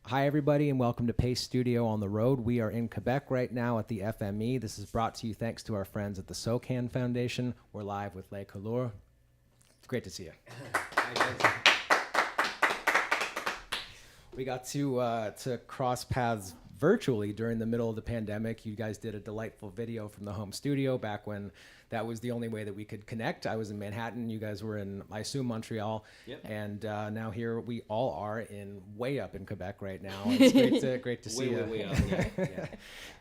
Hi, everybody, and welcome to Pace Studio on the Road. We are in Quebec right now at the FME. This is brought to you thanks to our friends at the SOCAN Foundation. We're live with Couleur. It's great to see you. We got to cross paths virtually during the middle of the pandemic. You guys did a delightful video from the home studio back when that was the only way that we could connect. I was in Manhattan. You guys were in, I assume, Montreal. Yep. And now here we all are way up in Quebec right now. It's great to see you. Way up, yeah.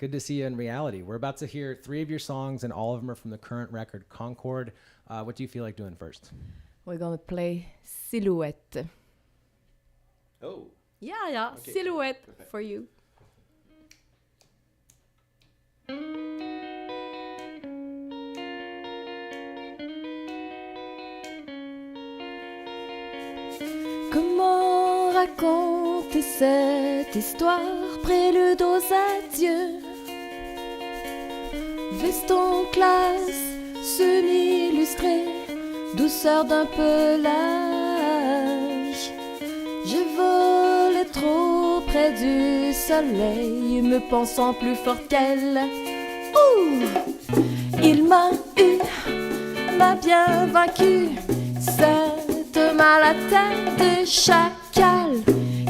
Good to see you in reality. We're about to hear 3 of your songs, and all of them are from the current record, Concord. What do you feel like doing first? We're going to play Silhouette. Oh. Yeah. Okay. Silhouette. Perfect. For you. Comment raconter cette histoire, prélude aux adieux? Veston classe, semi-illustré, douceur d'un pelage. Je volais trop près du soleil, me pensant plus forte qu'elle. Il m'a eu, m'a bien vaincu. Cette mal à tête de chacal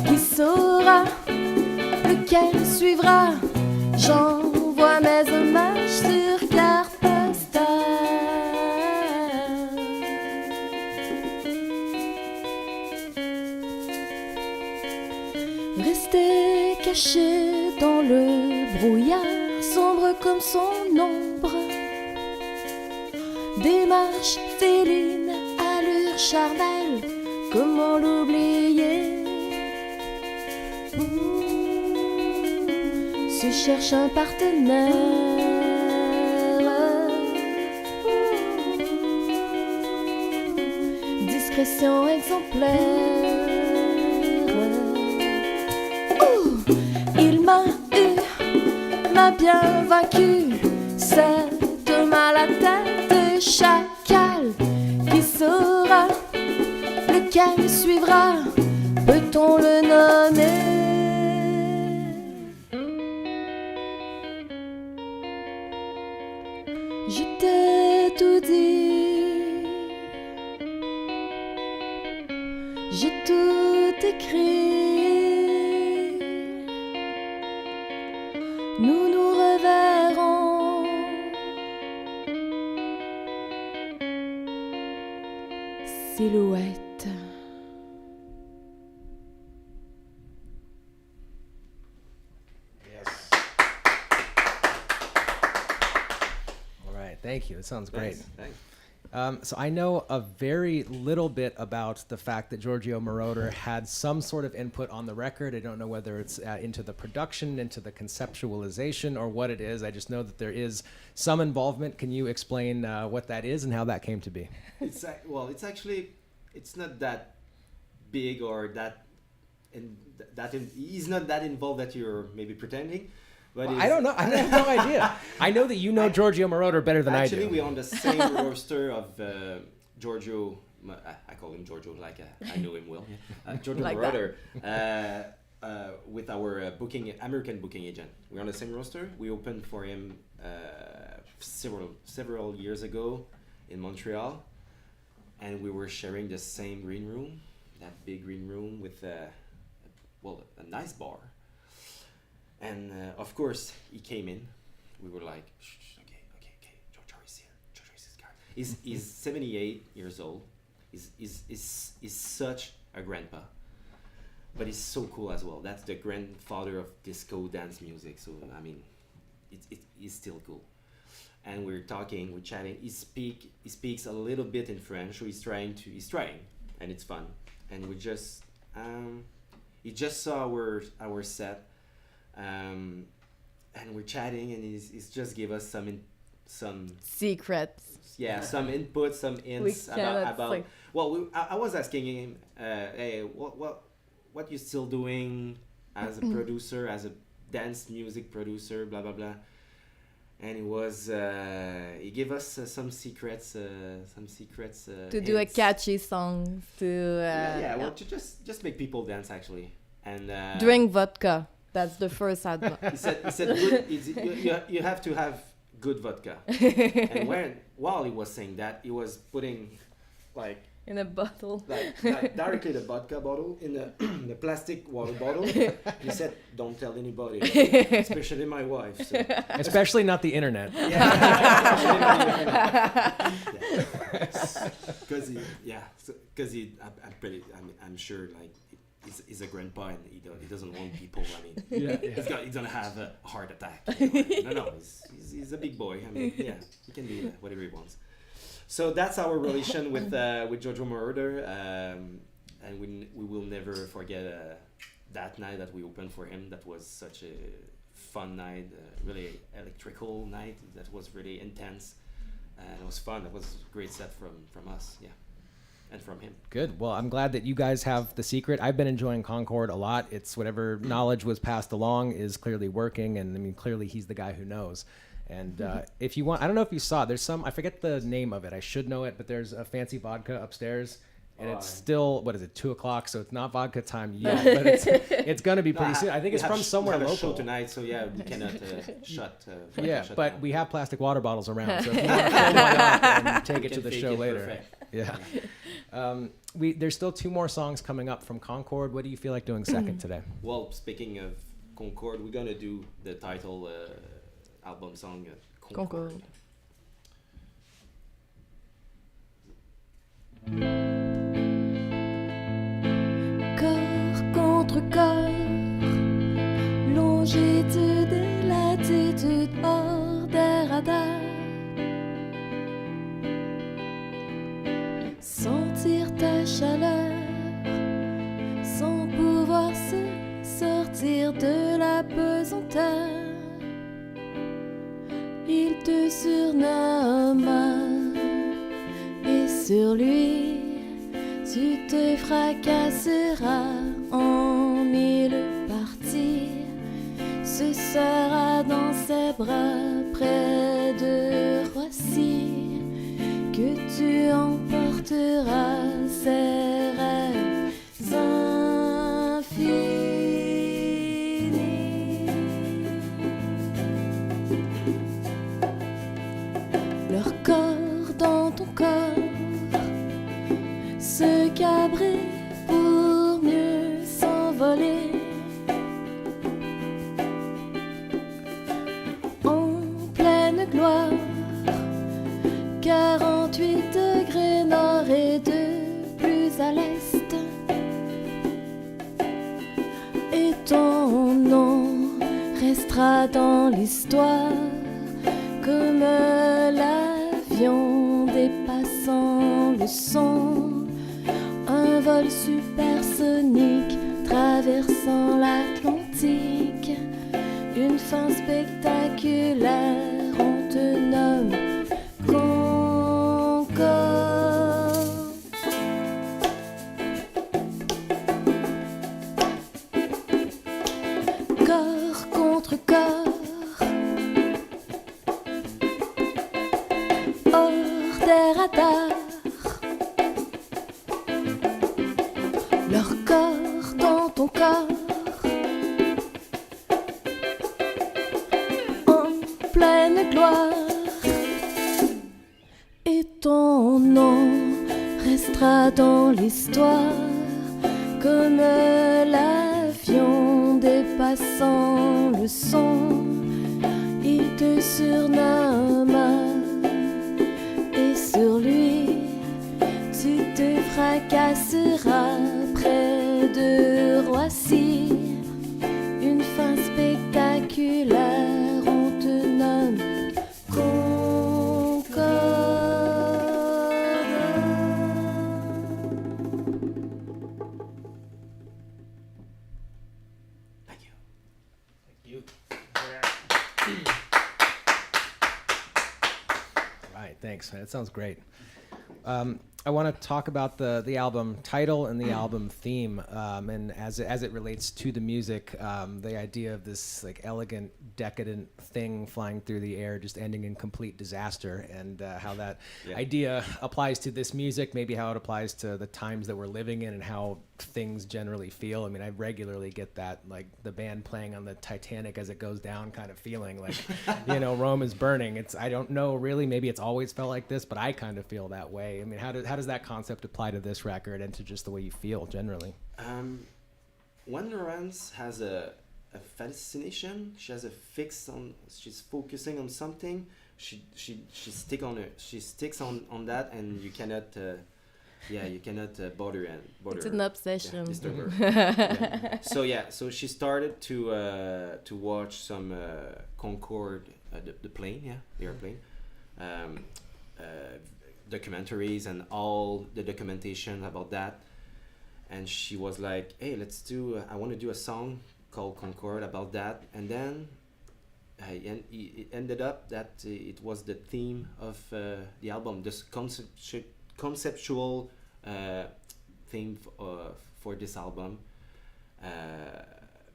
qui saura lequel suivra. J'envoie mes hommages sur carte postale. Rester caché dans le brouillard, sombre comme son ombre. Démarche féline, allure charnelle, comment l'oublier? Se cherche un partenaire. Discrétion exemplaire. Il m'a eu, m'a bien vaincu. Cette mal à tête chacal qui saura lequel suivra. Peut-on le nommer? Je t'ai tout dit, j'ai tout écrit. Nous nous reverrons. Silhouette. Thank you. It sounds great. Thanks. So I know a very little bit about the fact that Giorgio Moroder had some sort of input on the record. I don't know whether it's into the production, into the conceptualization, or what it is. I just know that there is some involvement. Can you explain what that is and how that came to be? It's actually, it's not that big or he's not that involved that you're maybe pretending. But well, I don't know. I have no idea. I know that you know Giorgio Moroder better than I do. Actually, we're on the same roster of Giorgio. I call him Giorgio like I know him well. Giorgio like Moroder with our American booking agent. We're on the same roster. We opened for him several years ago in Montreal, and we were sharing the same green room, that big green room with a nice bar. And of course, he came in. We were like, okay, Giorgio is here. Giorgio is this guy. He's 78 years old. He's such a grandpa, but he's so cool as well. That's the grandfather of disco dance music. So I mean, he's still cool. And we're talking, we're chatting. He speaks a little bit in French. So he's trying, and it's fun. And he just saw our set. And we're chatting, and he's just give us some secrets. Yeah, some input, some hints about. Like, well, I was asking him, hey, what you still doing as a producer, as a dance music producer, blah blah blah. And he gave us some secrets. To do a catchy song to well, to just make people dance actually. And Drink vodka. That's the first advice. he said good, you have to have good vodka. And while he was saying that, he was putting like In a bottle. like directly the vodka bottle in the plastic water bottle. He said, "Don't tell anybody, especially my wife." So. Especially not the internet. Because I'm sure like he's a grandpa and he doesn't want people. I mean, he's gonna have a heart attack. No, he's a big boy. I mean, yeah, he can do whatever he wants. So that's our relation with Jojo Moroder, and we will never forget that night that we opened for him. That was such a fun night, really electrical night. That was really intense, and it was fun. It was a great set from us, yeah, and from him. Good. Well, I'm glad that you guys have the secret. I've been enjoying Concord a lot. It's whatever knowledge was passed along is clearly working, and I mean, clearly he's the guy who knows. And if you want, I don't know if you saw, there's some, I forget the name of it. I should know it, but there's a fancy vodka upstairs. And it's still, what is it, 2 o'clock? So it's not vodka time yet, but it's going to be pretty soon. I think it's from somewhere local. Show tonight, so yeah, we cannot shut. But down. We have plastic water bottles around, so if you want to fill one up and take it to the show later. Perfect. Yeah. There's still 2 more songs coming up from Concord. What do you feel like doing second today? Well, speaking of Concord, we're going to do the title album song, Concord. Corps contre corps, longitude et latitude hors des radars. Sentir ta chaleur sans pouvoir se sortir de la pesanteur. Il te surnomme et sur lui tu te fracasseras en 1000 parties. Ce sera dans ses bras près de Roissy que tu emporteras ses rêves infinis. Leur corps dans ton corps se cabrer pour mieux s'envoler. En pleine gloire, 48 degrés nord et de plus à l'est. Et ton nom restera dans l'histoire comme l'avion dépassant le son. Un vol supersonique traversant l'Atlantique. Une fin spectaculaire, on te nomme Concord. Corps contre corps, hors des radars. Leur corps dans ton corps, en pleine gloire. Et ton nom restera dans l'histoire comme l'avion dépassant le son. Il te surnomme et sur lui tu te fracasseras près de Roissy. Une fin spectaculaire, on te nomme Concord. Thank you. Right, thanks. That sounds great. I want to talk about the album title and the album theme, and as it relates to the music, the idea of this like elegant, decadent thing flying through the air, just ending in complete disaster, and how that idea applies to this music, maybe how it applies to the times that we're living in, and how things generally feel. I mean, I regularly get that, like the band playing on the Titanic as it goes down kind of feeling, like, you know, Rome is burning. I don't know really, maybe it's always felt like this, but I kind of feel that way. I mean, how does that concept apply to this record and to just the way you feel generally? When Laurence has a fascination, she has a fix on, she's focusing on something, she sticks on that, and you cannot bother it's an obsession. disturb her. So she started to watch some Concord, the plane, the airplane, documentaries and all the documentation about that, and she was like, hey, I want to do a song called Concord about that. And then it ended up that it was the theme of the album, this conceptual theme for this album,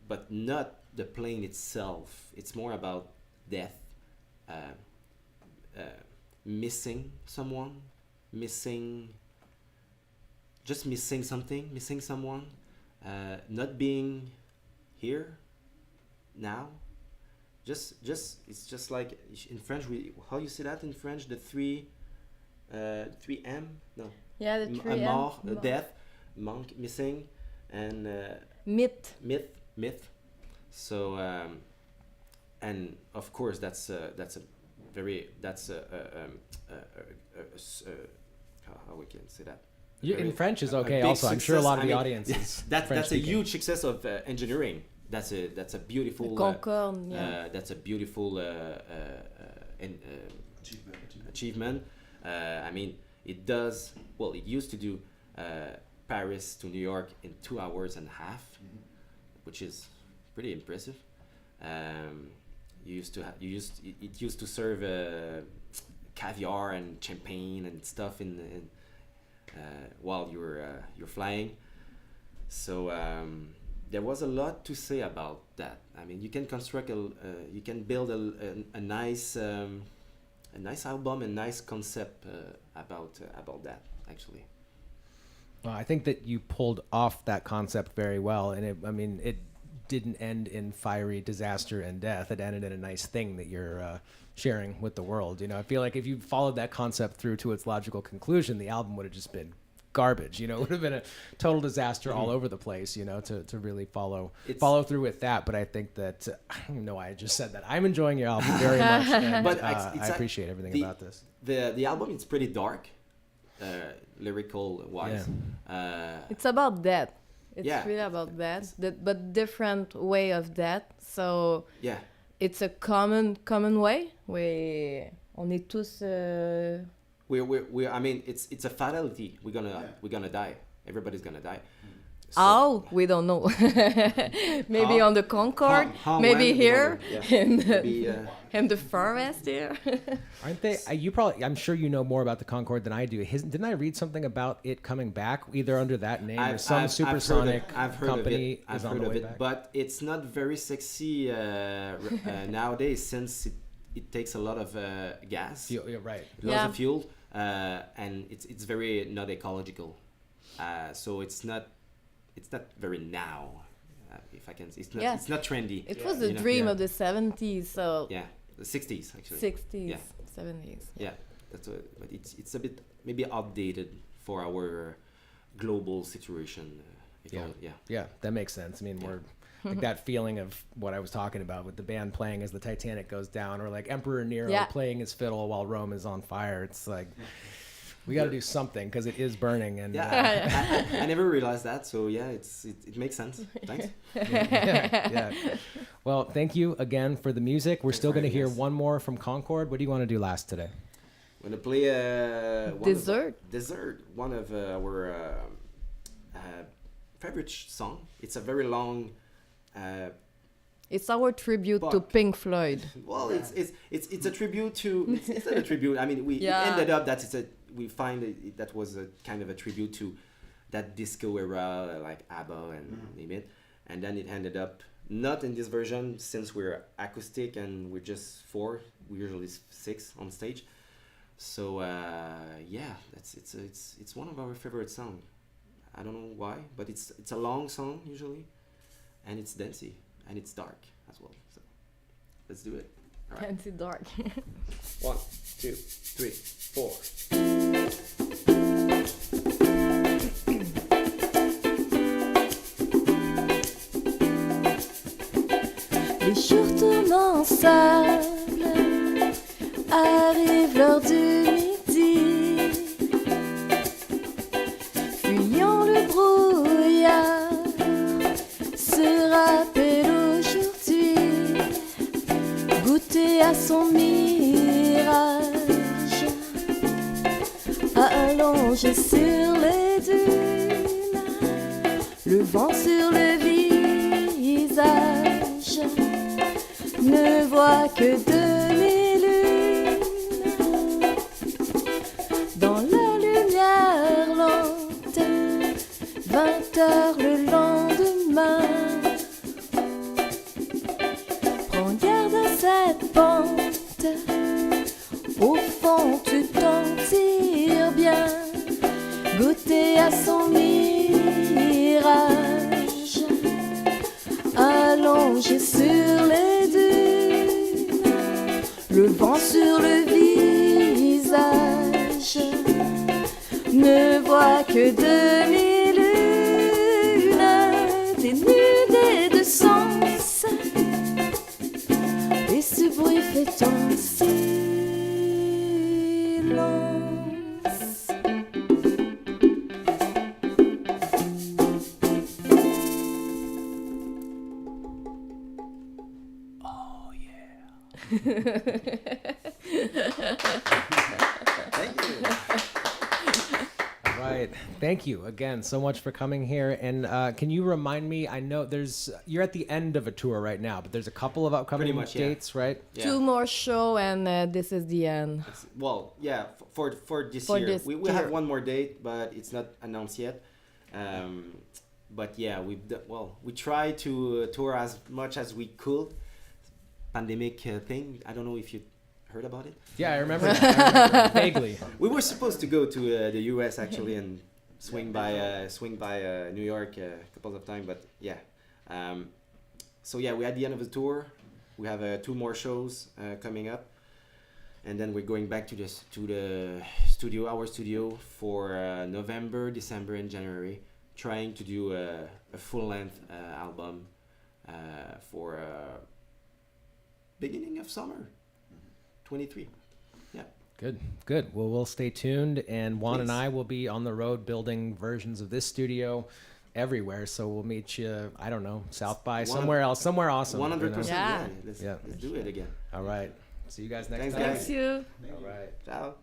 but not the plane itself. It's more about death, missing someone, missing something, missing someone, not being here now. It's just like in French, how you say that in French, the three M, no, Yeah, the three M. mort, death, manque, missing, and Myth. myth. So and of course that's a how we can say that. In French is a okay. big Also, I'm sure a success. lot of I the mean, audience is that's a French-speaking. huge success of engineering. That's a beautiful Concord, yeah. that's a beautiful achievement. I mean, it used to do Paris to New York in 2 hours and a half, which is pretty impressive. It used to serve caviar and champagne and stuff while you're flying. So there was a lot to say about that. I mean, you can construct you can build a nice album, a nice concept about that actually. Well, I think that you pulled off that concept very well, and it didn't end in fiery disaster and death. It ended in a nice thing that you're sharing with the world. You know, I feel like if you followed that concept through to its logical conclusion, the album would have just been garbage. You know, it would have been a total disaster all over the place. You know, to really follow through with that. But I think that I don't even know why I just said that. I'm enjoying your album very much, and But I appreciate everything about this. The album, it's pretty dark, lyrical wise. It's about that. It's Yeah. really about that, but different way of that. So Yeah. it's a common way. On est tous. I mean, it's a fatality. We're gonna die. Everybody's gonna die. So, How? We don't know. Maybe How? on the Concord, How, maybe when, we here don't know. in the, Maybe, in the forest here. Aren't they? I'm sure you know more about the Concorde than I do. Didn't I read something about it coming back, either under that name or some supersonic company is on the way back? But it's not very sexy nowadays, since it takes a lot of gas, You're right. lots of fuel, and it's very not ecological. So it's not very now. If I can, it's not trendy. It was the dream Yeah. of the 70s, so Yeah, the 60s actually. 60s, Yeah. 70s. Yeah, but it's a bit maybe outdated for our global situation. Yeah, that makes sense. I mean, we're like that feeling of what I was talking about with the band playing as the Titanic goes down, or like Emperor Nero playing his fiddle while Rome is on fire. It's like we got to do something because it is burning. And I never realized that. So yeah, it makes sense. Thanks. yeah. Well, thank you again for the music. We're still going to hear having us. one more from Concord. What do you want to do last today? I'm gonna play Dessert. One of our favorite song. It's a very long. It's our tribute to Buck. Pink Floyd. Well, it's a tribute to. It's not a tribute. I mean, it Yeah. ended up that we find that was a kind of a tribute to that disco era, like ABBA and name it. And then it ended up not in this version, since we're acoustic and we're just 4. We're usually 6 on stage. So yeah, it's one of our favorite songs. I don't know why, but it's a long song usually, and it's dancey and it's dark as well. So let's do it. All right. Fancy dark. 1, 2, 3, 4. Les jours tournent en sable, arrive l'heure du midi. Fuyons le brouillard, se rappelle aujourd'hui, goûter à son mirage, allongé sur les dunes, le vent sur le visage, ne vois que demi-lune. Dans la lumière lente, 20 heures le lendemain. Prends garde à cette pente, au fond tu t'en tires bien. Goûter à son mirage, allongé sur les dunes, le vent sur le visage, ne voit que demi-lune, dénudée de sens, et ce bruit fait ton silence. Right. Thank you again so much for coming here. And can you remind me? I know you're at the end of a tour right now, but there's a couple of upcoming Pretty much, yeah. dates, right? Yeah. 2 more shows and this is the end. Well, yeah, for this For year. this We have year. one more date, but it's not announced yet. But yeah, we try to tour as much as we could. Pandemic thing. I don't know if you heard about it. Yeah, I remember that. Vaguely. We were supposed to go to the U.S. actually and swing by New York a couple of times, but yeah. So yeah, we're at the end of the tour. We have 2 more shows coming up, and then we're going back to the studio, our studio, for November, December, and January, trying to do a full-length album for beginning of summer, 23. Yeah. Good. Well, we'll stay tuned, and Juan and Please. I will be on the road building versions of this studio everywhere. So we'll meet you, I don't know, South by, somewhere else, somewhere awesome. 100%. Yeah. Let's Yeah. do it again. All right. See you guys next Thanks, time. guys. Thank you. All right. Ciao.